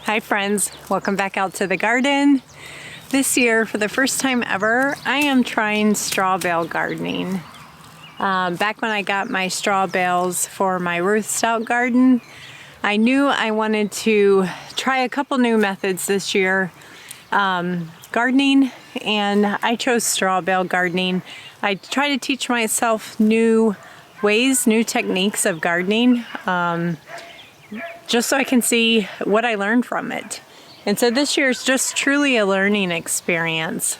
Hi friends, welcome back out to the garden. This year, for the first time ever, I am trying straw bale gardening. Back when I got my straw bales for my Ruth Stalk garden, I knew I wanted to try a couple new methods this year gardening, and I chose straw bale gardening. I try to teach myself new ways, new techniques of gardening, just so I can see what I learned from it. And so this year is just truly a learning experience.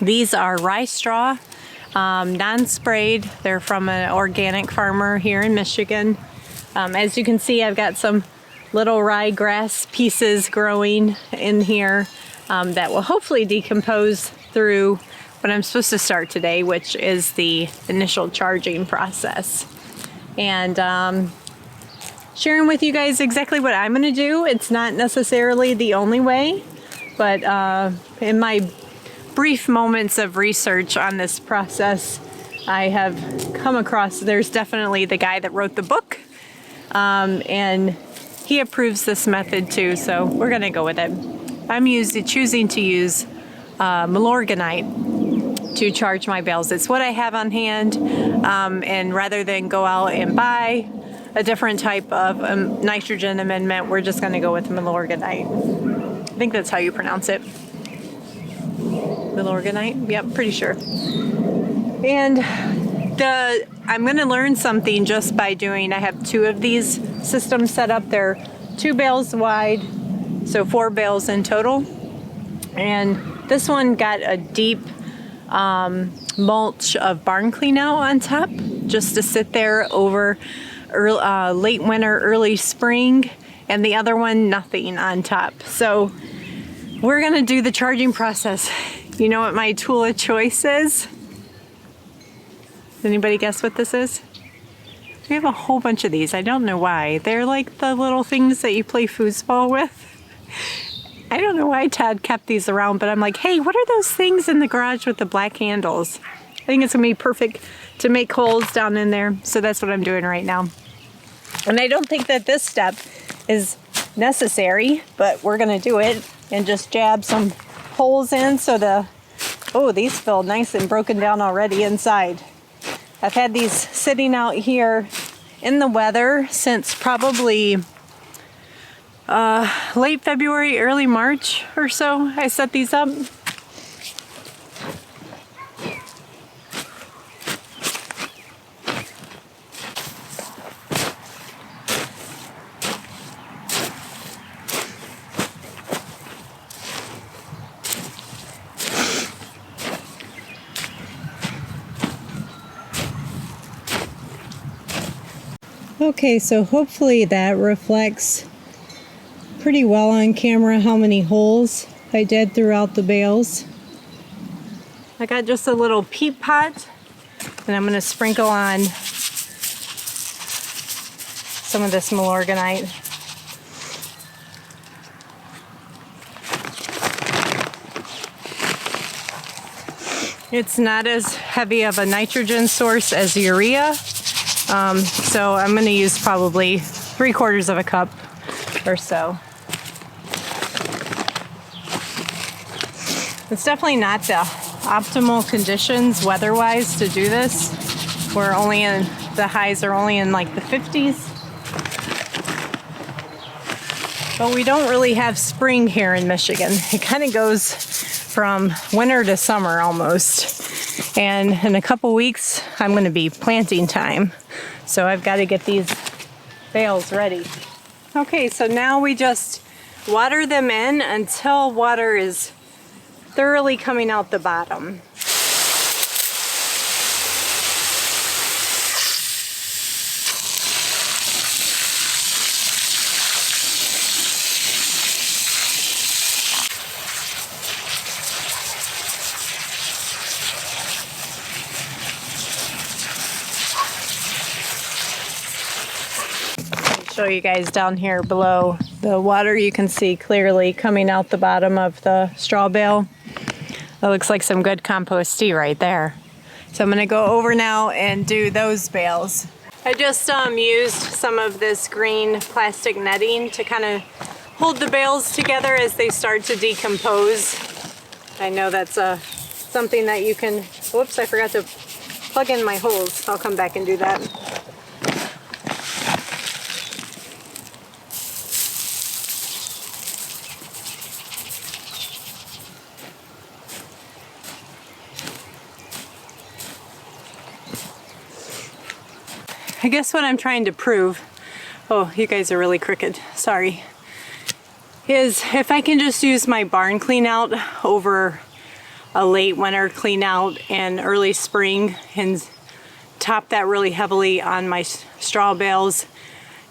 These are rye straw, non-sprayed. They're from an organic farmer here in Michigan. As you can see, I've got some little ryegrass pieces growing in here that will hopefully decompose through what I'm supposed to start today, which is the initial charging process. And sharing with you guys exactly what I'm going to do. It's not necessarily the only way, but in my brief moments of research on this process, I have come across, there's definitely the guy that wrote the book, and he approves this method too, so we're going to go with it. I'm choosing to use Milorganite to charge my bales. It's what I have on hand, and rather than go out and buy a different type of nitrogen amendment, we're just going to go with Milorganite. I think that's how you pronounce it. Milorganite? Yep, pretty sure. And I'm going to learn something just by doing, I have two of these systems set up. They're 2 bales wide, so 4 bales in total. And this one got a deep mulch of barn clean out on top, just to sit there over late winter, early spring, and the other one nothing on top. So we're gonna do the charging process. You know what my tool of choice is? Does anybody guess what this is? We have a whole bunch of these. I don't know why. They're like the little things that you play foosball with. I don't know why Todd kept these around, but I'm like, hey, what are those things in the garage with the black handles? I think it's gonna be perfect to make holes down in there. So that's what I'm doing right now. And I don't think that this step is necessary, but we're gonna do it and just jab some holes in so oh, these feel nice and broken down already inside. I've had these sitting out here in the weather since probably late February, early March or so. I set these up. Okay, so hopefully that reflects pretty well on camera how many holes I did throughout the bales. I got just a little peat pot, and I'm going to sprinkle on some of this Milorganite. It's not as heavy of a nitrogen source as urea. So I'm going to use probably 3/4 of a cup or so. It's definitely not the optimal conditions weather-wise to do this. The highs are only in like the 50s. But we don't really have spring here in Michigan. It kind of goes from winter to summer almost. And in a couple weeks, I'm going to be planting time. So I've got to get these bales ready. Okay, so now we just water them in until water is thoroughly coming out the bottom. Show you guys down here below the water. You can see clearly coming out the bottom of the straw bale. That looks like some good compost tea right there. So I'm going to go over now and do those bales. I just used some of this green plastic netting to kind of hold the bales together as they start to decompose. I know that's something that you can, whoops, I forgot to plug in my holes. I'll come back and do that. I guess what I'm trying to prove, oh, you guys are really crooked, sorry, is if I can just use my barn clean out over a late winter clean out and early spring and top that really heavily on my straw bales,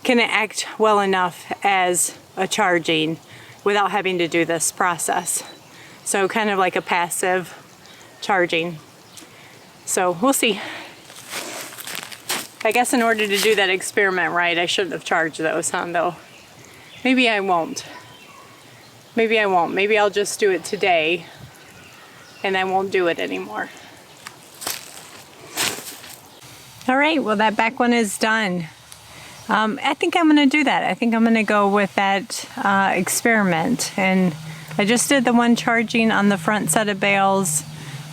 can it act well enough as a charging without having to do this process. So kind of like a passive charging. So we'll see. I guess in order to do that experiment right, I shouldn't have charged those, huh, though? Maybe I won't. Maybe I won't. Maybe I'll just do it today and I won't do it anymore. All right, well, that back one is done. I think I'm gonna do that. I think I'm gonna go with that experiment. And I just did the one charging on the front set of bales.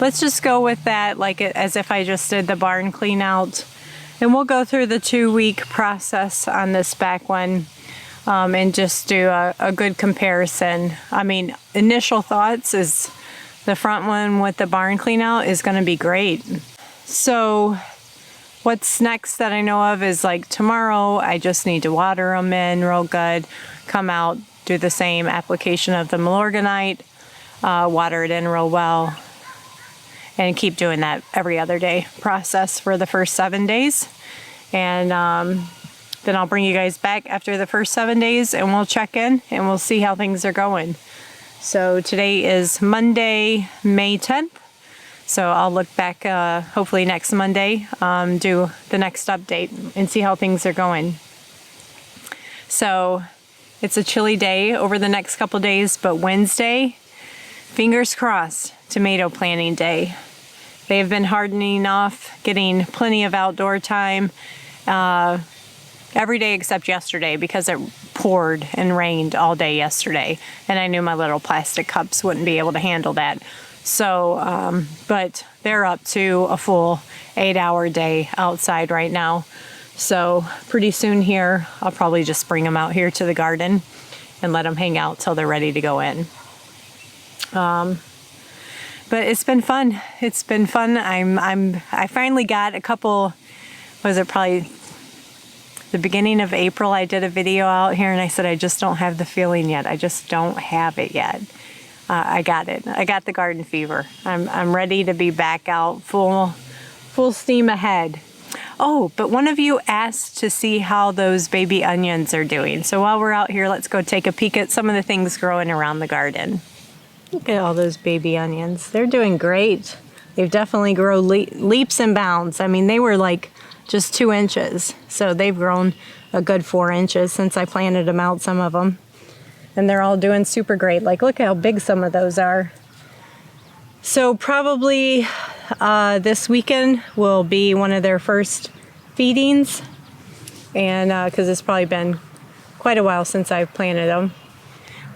Let's just go with that like as if I just did the barn clean out. And we'll go through the 2-week process on this back one and just do a good comparison. I mean, initial thoughts is the front one with the barn clean out is gonna be great. So what's next that I know of is like tomorrow, I just need to water them in real good, come out, do the same application of the Milorganite, water it in real well, and keep doing that every other day process for the first 7 days. And then I'll bring you guys back after the first 7 days and we'll check in and we'll see how things are going. So today is Monday, May 10th. So I'll look back hopefully next Monday, do the next update and see how things are going. So it's a chilly day over the next couple days, but Wednesday, fingers crossed, tomato planting day. They've been hardening off, getting plenty of outdoor time every day except yesterday because it poured and rained all day yesterday. And I knew my little plastic cups wouldn't be able to handle that. So, but they're up to a full 8-hour day outside right now. So pretty soon here, I'll probably just bring them out here to the garden and let them hang out till they're ready to go in. But it's been fun. It's been fun. I finally got a couple, was it probably the beginning of April, I did a video out here and I said, I just don't have the feeling yet. I just don't have it yet. I got it. I got the garden fever. I'm ready to be back out full steam ahead. Oh, but one of you asked to see how those baby onions are doing. So while we're out here, let's go take a peek at some of the things growing around the garden. Look at all those baby onions. They're doing great. They've definitely grown leaps and bounds. I mean, they were like just 2 inches. So they've grown a good 4 inches since I planted them out, some of them. And they're all doing super great. Like, look how big some of those are. So probably this weekend will be one of their first feedings. And because it's probably been quite a while since I've planted them.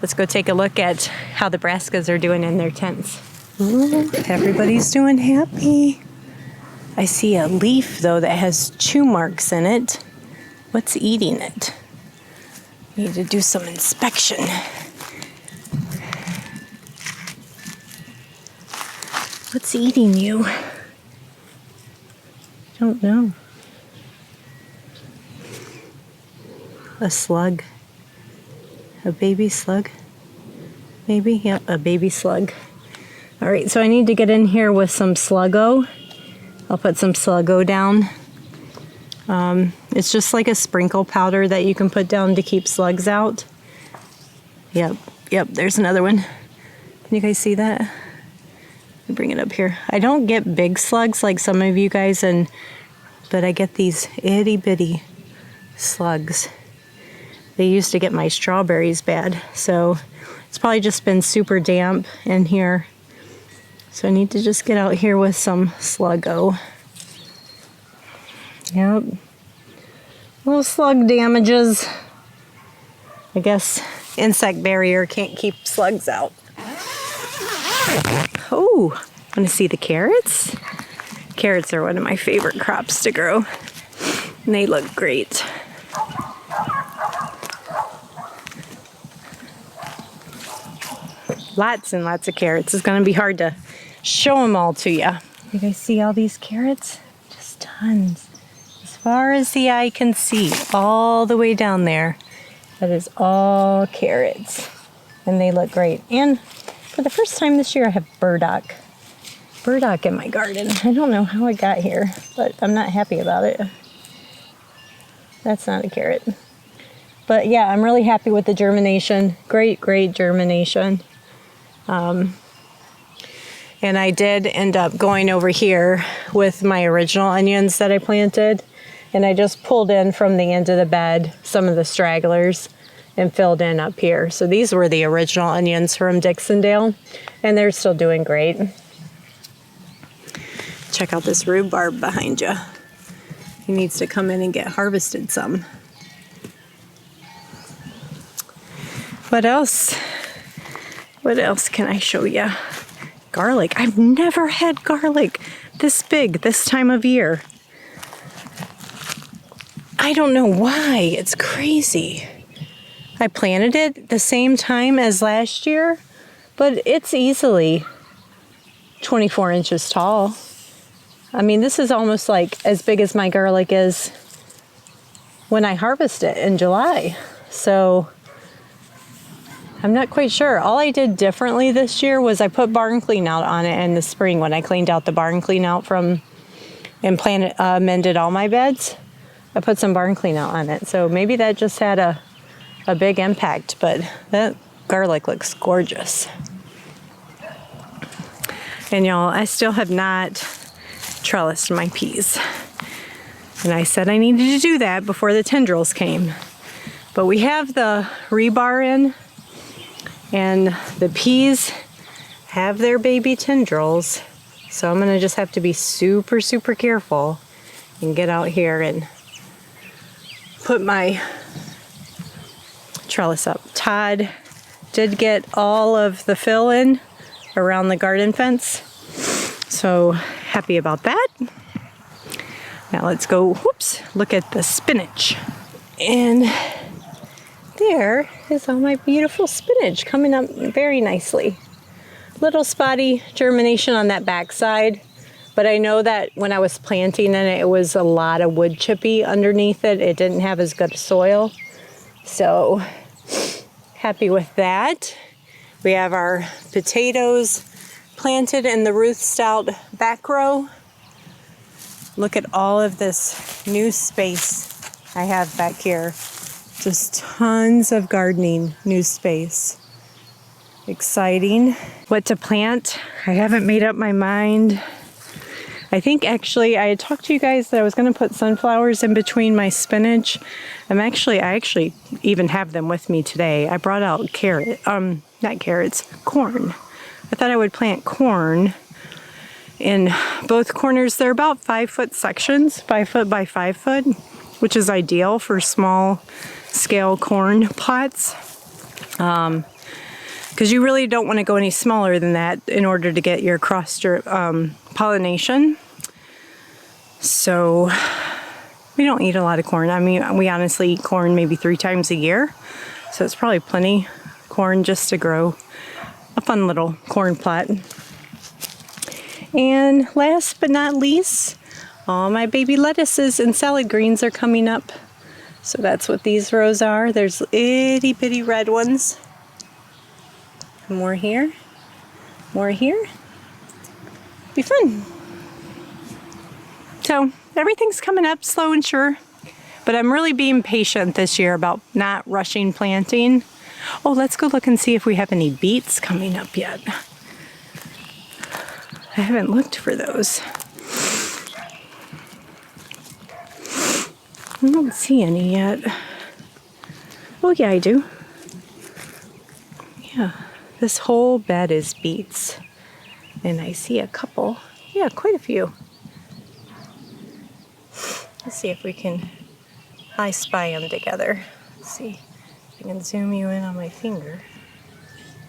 Let's go take a look at how the brassicas are doing in their tents. Ooh, everybody's doing happy. I see a leaf, though, that has chew marks in it. What's eating it? Need to do some inspection. What's eating you? Don't know. A slug. A baby slug? Maybe? Yep, a baby slug. All right, so I need to get in here with some Sluggo. I'll put some Sluggo down. It's just like a sprinkle powder that you can put down to keep slugs out. Yep, there's another one. Can you guys see that? Let me bring it up here. I don't get big slugs like some of you guys, but I get these itty bitty slugs. They used to get my strawberries bad, so it's probably just been super damp in here. So I need to just get out here with some Sluggo. Yep. Little slug damages. I guess insect barrier can't keep slugs out. Oh, want to see the carrots? Carrots are one of my favorite crops to grow, and they look great. Lots and lots of carrots. It's going to be hard to show them all to you. You guys see all these carrots? Just tons. As far as the eye can see, all the way down there. That is all carrots. And they look great. And for the first time this year, I have burdock. Burdock in my garden. I don't know how it got here, but I'm not happy about it. That's not a carrot. But yeah, I'm really happy with the germination. Great, great germination. And I did end up going over here with my original onions that I planted. And I just pulled in from the end of the bed some of the stragglers and filled in up here. So these were the original onions from Dixondale, and they're still doing great. Check out this rhubarb behind you. He needs to come in and get harvested some. What else? What else can I show you? Garlic. I've never had garlic this big this time of year. I don't know why. It's crazy. I planted it the same time as last year, but it's easily 24 inches tall. I mean, this is almost like as big as my garlic is when I harvest it in July. So I'm not quite sure. All I did differently this year was I put barn clean out on it in the spring when I cleaned out the barn clean out from and planted, mended all my beds. I put some barn clean out on it. So maybe that just had a big impact, but that garlic looks gorgeous. And y'all, I still have not trellised my peas. And I said I needed to do that before the tendrils came. But we have the rebar in, and the peas have their baby tendrils. So I'm gonna just have to be super, super careful and get out here and put my trellis up. Todd did get all of the fill in around the garden fence. So happy about that. Now let's go, whoops, look at the spinach. And there is all my beautiful spinach coming up very nicely. Little spotty germination on that back side, but I know that when I was planting it was a lot of wood chippy underneath it. It didn't have as good soil. So happy with that. We have our potatoes planted in the Ruth Stout back row. Look at all of this new space I have back here. Just tons of gardening, new space. Exciting. What to plant? I haven't made up my mind. I think actually I had talked to you guys that I was going to put sunflowers in between my spinach. I actually even have them with me today. I brought out not carrots, corn. I thought I would plant corn in both corners. They're about 5-foot sections, 5 foot by 5 foot, which is ideal for small scale corn plots. Because you really don't want to go any smaller than that in order to get your cross pollination. So we don't eat a lot of corn. I mean, we honestly eat corn maybe 3 times a year. So it's probably plenty corn just to grow a fun little corn plot. And last but not least, all my baby lettuces and salad greens are coming up. So that's what these rows are. There's itty bitty red ones. More here, more here. Be fun. So everything's coming up slow and sure, but I'm really being patient this year about not rushing planting. Oh, let's go look and see if we have any beets coming up yet. I haven't looked for those. I don't see any yet. Oh yeah, I do. Yeah. This whole bed is beets, and I see a couple, yeah, quite a few. Let's see if we can, I spy them together. Let's see, I can zoom you in on my finger.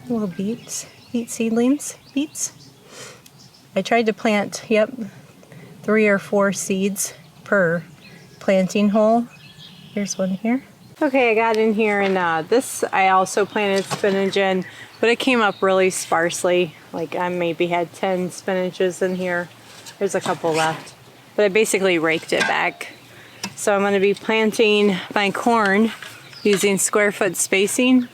Little beet seedlings, beets. I tried to plant, 3 or 4 seeds per planting hole. Here's one here. Okay, I got in here, and this I also planted spinach in, but it came up really sparsely. Like I maybe had 10 spinaches in here. There's a couple left, but I basically raked it back. So I'm going to be planting my corn using square foot spacing.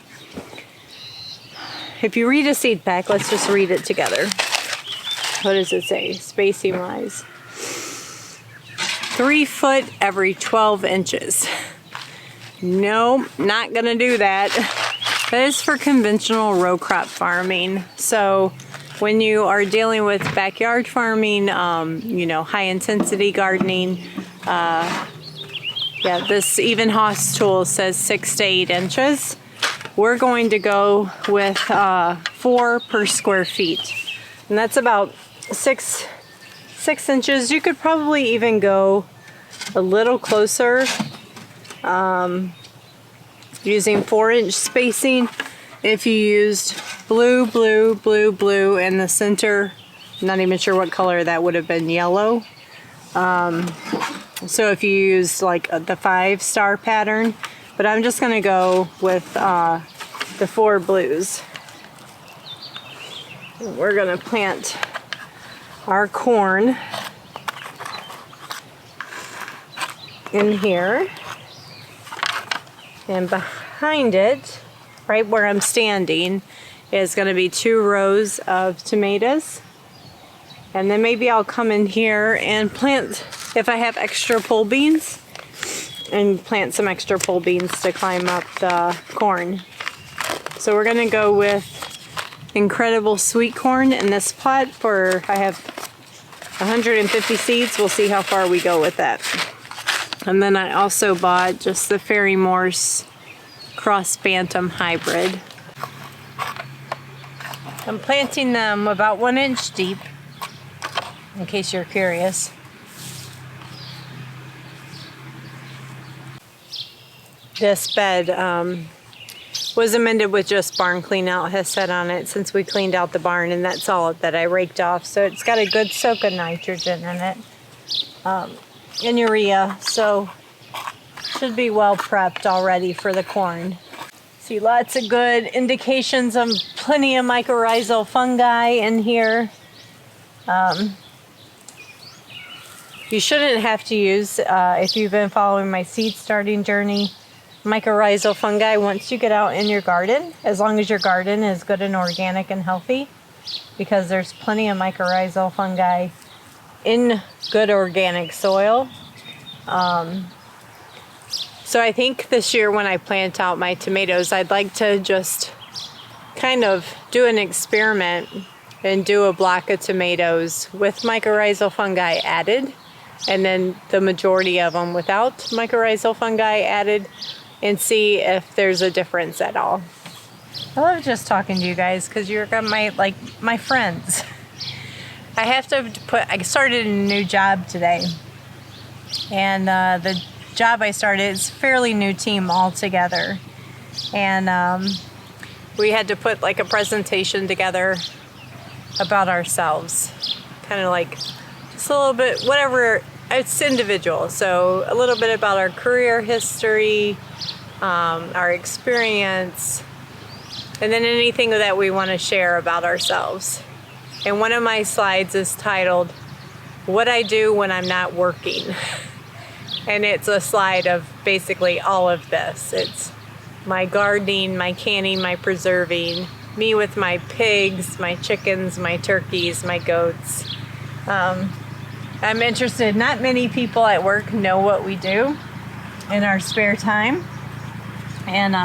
If you read a seed pack, let's just read it together. What does it say, spacing wise? 3 foot every 12 inches. No, not gonna do that. That is for conventional row crop farming. So when you are dealing with backyard farming, you know, high intensity gardening, this Even Haas tool says 6 to 8 inches. We're going to go with 4 per square feet. And that's about 6 inches. You could probably even go a little closer using 4-inch spacing if you used blue, blue, blue, blue in the center. I'm not even sure what color that would have been, yellow. So if you use like the 5-star pattern, but I'm just gonna go with the 4 blues. We're gonna plant our corn in here, and behind it, right where I'm standing, is going to be 2 rows of tomatoes. And then maybe I'll come in here and plant, if I have extra pole beans, and plant some extra pole beans to climb up the corn. So we're going to go with incredible sweet corn in this pot. I have 150 seeds. We'll see how far we go with that. And then I also bought just the Fairy Morse Cross Bantam Hybrid. I'm planting them about 1 inch deep, in case you're curious. This bed was amended with just barn clean out, has said on it, since we cleaned out the barn, and that's all that I raked off. So it's got a good soak of nitrogen in it. And urea, so should be well prepped already for the corn. See lots of good indications of plenty of mycorrhizal fungi in here. You shouldn't have to use, if you've been following my seed starting journey, mycorrhizal fungi once you get out in your garden, as long as your garden is good and organic and healthy, because there's plenty of mycorrhizal fungi in good organic soil. So I think this year when I plant out my tomatoes, I'd like to just kind of do an experiment and do a block of tomatoes with mycorrhizal fungi added, and then the majority of them without mycorrhizal fungi added, and see if there's a difference at all. I love just talking to you guys because you're my friends. I started a new job today, and the job I started is a fairly new team altogether, and we had to put like a presentation together about ourselves, kind of like just a little bit, whatever, it's individual, so a little bit about our career history, our experience, and then anything that we want to share about ourselves. And one of my slides is titled, "What I Do When I'm Not Working." And it's a slide of basically all of this. It's my gardening, my canning, my preserving, me with my pigs, my chickens, my turkeys, my goats. I'm interested, not many people at work know what we do in our spare time. And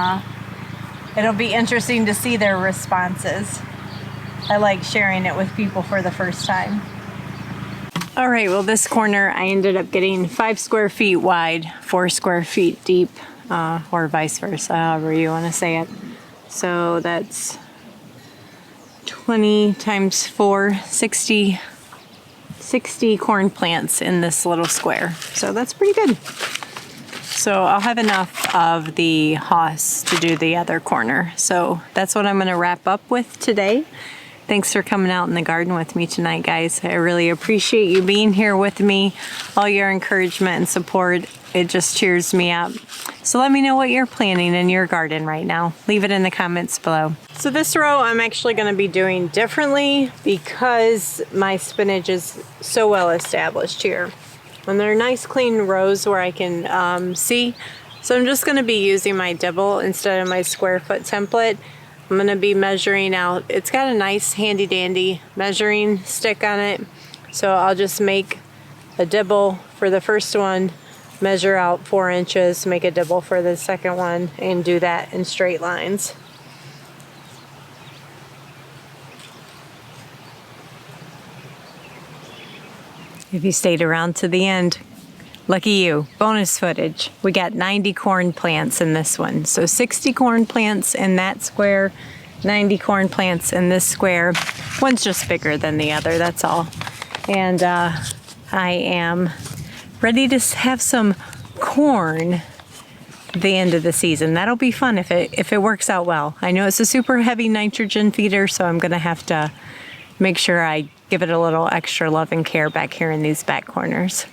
it'll be interesting to see their responses. I like sharing it with people for the first time. All right, well, this corner I ended up getting 5 square feet wide, 4 square feet deep, or vice versa, however you want to say it. So that's 20 times 4, 60 corn plants in this little square. So that's pretty good. So I'll have enough of the hoss to do the other corner. So that's what I'm gonna wrap up with today. Thanks for coming out in the garden with me tonight, guys. I really appreciate you being here with me. All your encouragement and support, it just cheers me up. So let me know what you're planting in your garden right now. Leave it in the comments below. So this row I'm actually gonna be doing differently because my spinach is so well established here. And they're nice clean rows where I can see. So I'm just gonna be using my dibble instead of my square foot template. I'm gonna be measuring out. It's got a nice handy dandy measuring stick on it. So I'll just make a dibble for the first one, measure out 4 inches, make a dibble for the second one, and do that in straight lines. If you stayed around to the end, lucky you. Bonus footage. We got 90 corn plants in this one. So 60 corn plants in that square, 90 corn plants in this square. One's just bigger than the other, that's all. And I am ready to have some corn at the end of the season. That'll be fun if it works out well. I know it's a super heavy nitrogen feeder, so I'm gonna have to make sure I give it a little extra love and care back here in these back corners.